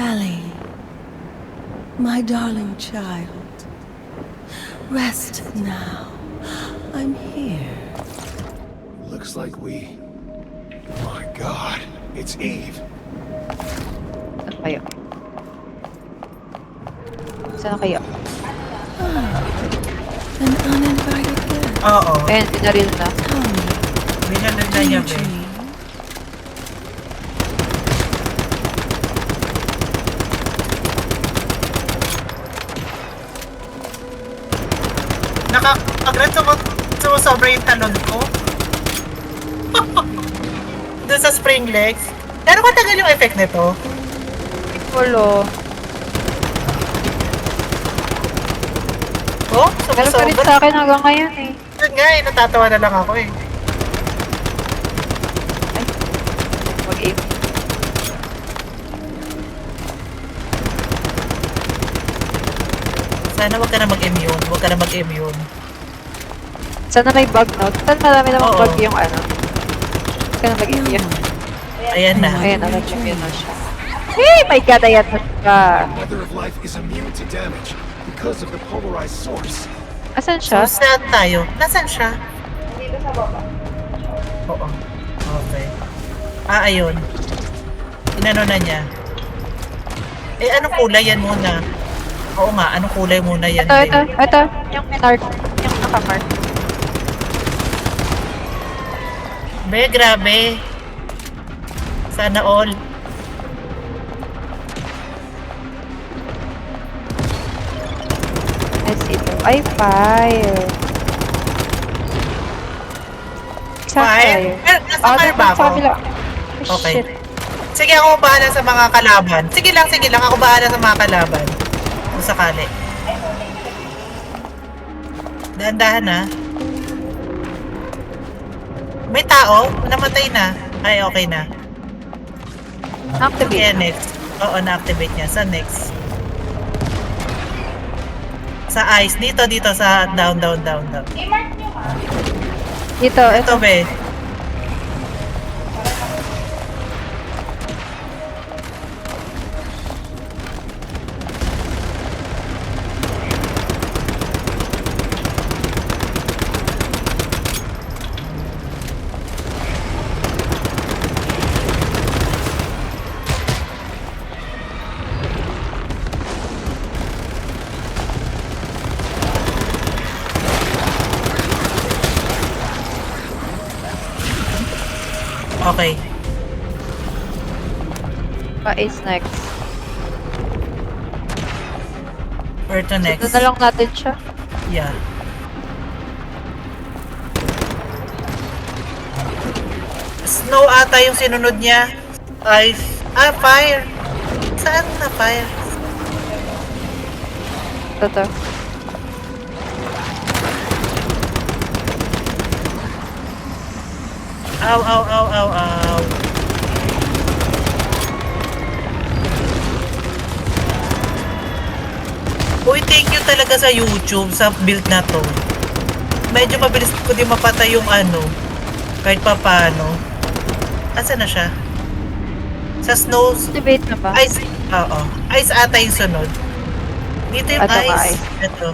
Ellie, my darling child, rest now. I'm here. Looks like we... My God, it's Eve. Saan kayo? Saan kayo? An uninvited guest. Oo. Ayan, binaril na. Tell me, Binanod na do niya, you be. dream? Nakakagrat sumusobra yung talon ko. Doon sa spring legs. Pero katagal yung effect nito. Walo. Oh, Pero pa rin sumusobra. sa akin hanggang ngayon eh. Yun nga eh, natatawa na lang ako eh. Mag-aim. Sana wag ka na mag-immune. Wag ka na mag-immune. Sana may bug note. Saan marami namang Oo. bug yung ano. Huwag ka na mag-aim yun. Ayan na. Ayan, nag-aim na siya. Hey, my God, ayan na siya. Mother of Life is immune to damage because of the polarized source. Asan So, siya? saan tayo? Nasaan siya? Dito sa baba. Oo. Okay. Ah, ayun. Inano na niya. Eh, anong kulay yan muna? Oo nga, anong kulay muna yan? Ito. Yung minark. Yung nakamark. Be, grabe. Sana all. Nice ito. Ay, fire. Saan Fire? tayo? Nasa fire ba Sa ako? kabila. Oh, Okay. shit. Sige, ako bahala sa mga kalaban. Sige lang. Ako bahala sa mga kalaban. Kung sakali. Dahan-dahan na. May tao? Namatay na. Ay, okay na. Activate. Kaya next. Oo, na-activate niya. Sa next. Sa ice. Dito sa down. Dito, Ito, be. Okay. pa is next. Where to next? Ito na lang natin siya. Yeah. Snow ata yung sinunod niya. Ice. Ah, fire. Saan na fire? Ito. Ow. Uy, thank you talaga sa YouTube, sa build na to. Medyo mabilis ko din mapatay yung ano, kahit pa paano. Asa na siya? Sa snow, Activate na ba? ice, oo. Ice ata yung sunod. Dito yung Ito ba, ice. ice? Ito.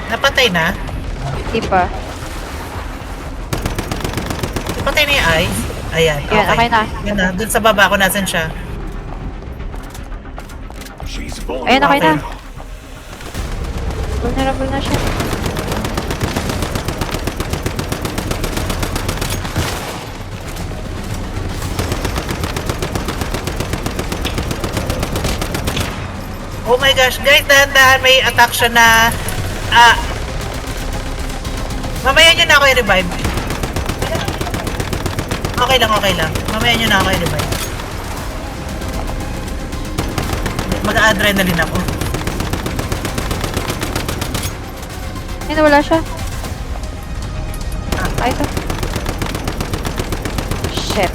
Napatay na? Hindi pa. Napatay na yung ice? Ayan, Yan, okay na. Yan na, dun sa baba ko nasan siya. She's Ayan, okay na. vulnerable. Vulnerable na siya. Oh my gosh, guys, dahan-dahan may attack siya na mamaya nyo na ako i-revive. Okay lang. Mamaya nyo na ako i-revive. Mag-adrenaline ako. Ay, nawala siya. Ay, ito. Shit.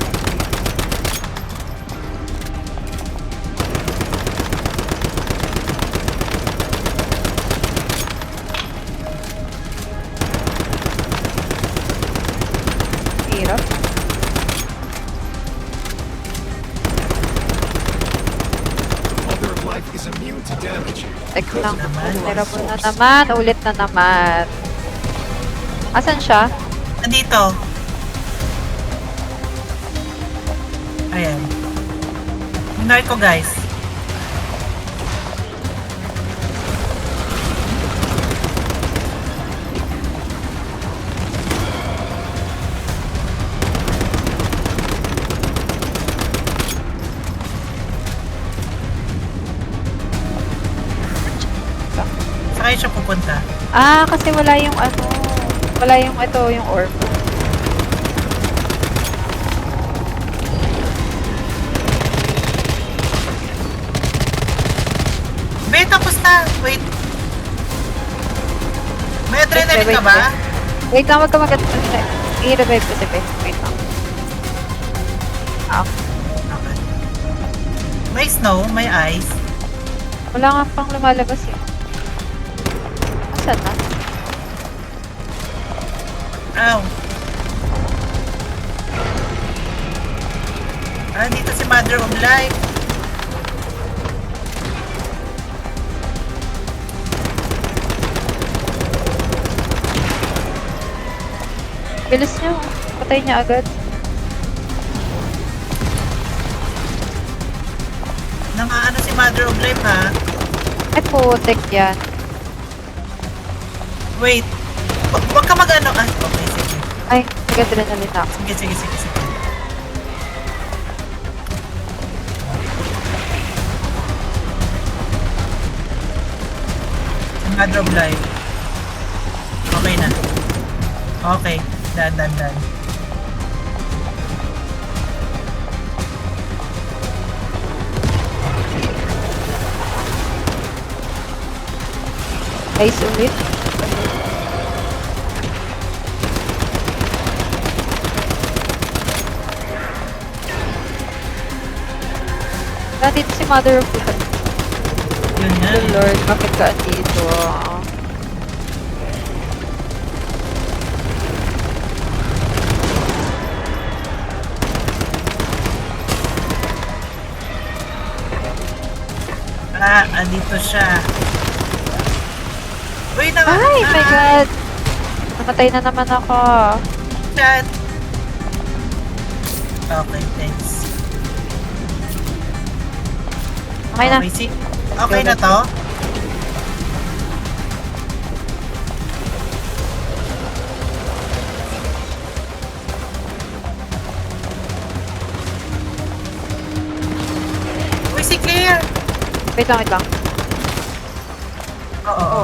Hirap. Mother of Life is immune to damage. Tek lang. naman. Terrible na naman. Ulit na naman. Asan siya? Nandito. Ayan. Minor ko, guys. Saan siya pupunta? Ah, kasi wala yung ano. Wala yung ito, yung orb. Be, tapos na. Wait. May adrenaline ka ba? Wait lang, wag ka mag- I-revive ko si Beth. Wait lang. Ah, Okay. May snow, may ice. wala nga pang lumalabas yun. Asan na? Ow. Ah, dito si Mother of Life. Bilis niyo. Patay niya agad. Nangaano si Mother of Life, ha? Ay, putek yan. Wait. Huwag ka mag-ano. Ah, okay, sige. Ay, nag-adrenaline na ako. Sige. Mother of Life. Okay na. Okay. Dan. Ice ulit. Nandito si Mother of God. Yun nga. Oh Lord, bakit ka andito? Ah, andito siya. Wait naman. Ay, my God! Namatay na naman ako. Chat. Okay, thanks. Okay na. Okay na to? Uy, si Claire! Wait lang. Oo. Oo.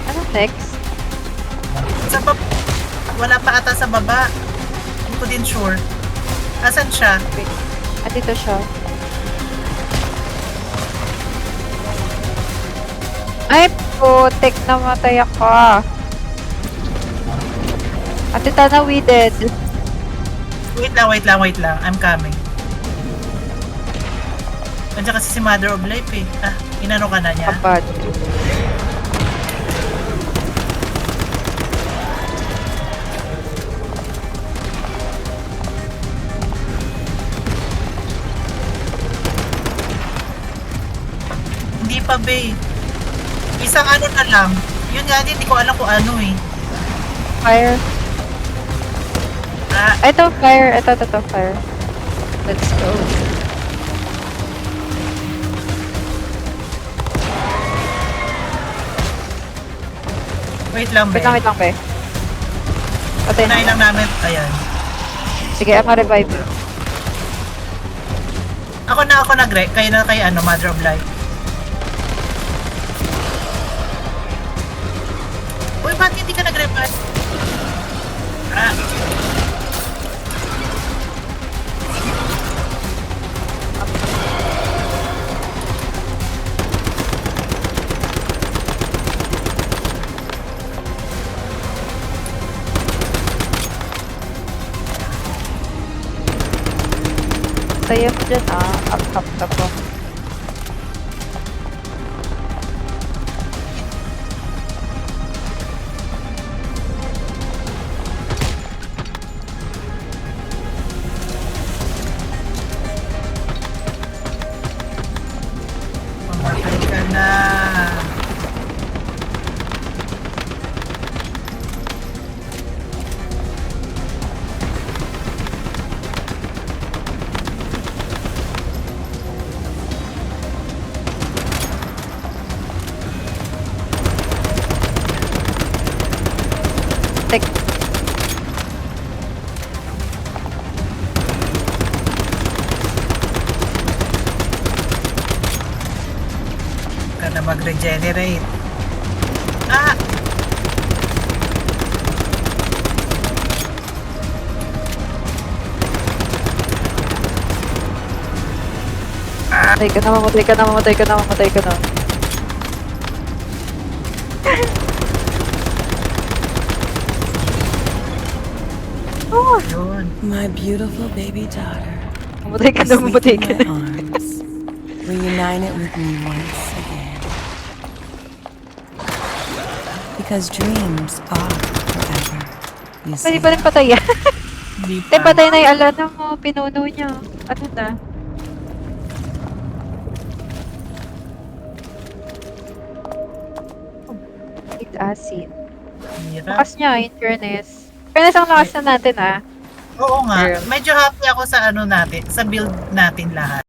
Ano next? Sa wala pa ata sa baba. Hindi ko din sure. Asan siya? Wait. Andito siya. Ay, putek, namatay ako. Ate Tana, we dead. Wait lang. I'm coming. Nandiyan kasi si Mother of Life eh. Ah, inano ka na niya? Kapag. Hindi pa, be. Isang ano na lang. Yun nga din, hindi ko alam kung ano eh. Fire. Ah, Ito, fire. Ito, fire. Let's go. wait lang, be. Wait lang, pe. Patay Unahin na. lang namin. Ayan. Sige, ako revive you. Ako na, kayo na kay ano, Mother of Life. Uy, ba't hindi ka nag-revive? Ah, Saya mo dyan up ka po. mamatay ka na. Tek. Ka na mag-regenerate. Ah! Mamatay ka na, mamatay ka na, mamatay ka na, mamatay ka na. Oh, Yun. My beautiful baby daughter. mamatay ka na, mamatay Asleep ka in na. my arms. Reunited with me once again. Because dreams are forever. You Pwede see. pa rin patay yan. Hindi Hindi, patay na yung alana mo, pinuno niya. Ano na? With acid. Hirap. Lakas niya, in fairness. Fairness ang lakas na natin Oo nga. Girl. Medyo happy ako sa ano natin, sa build natin lahat.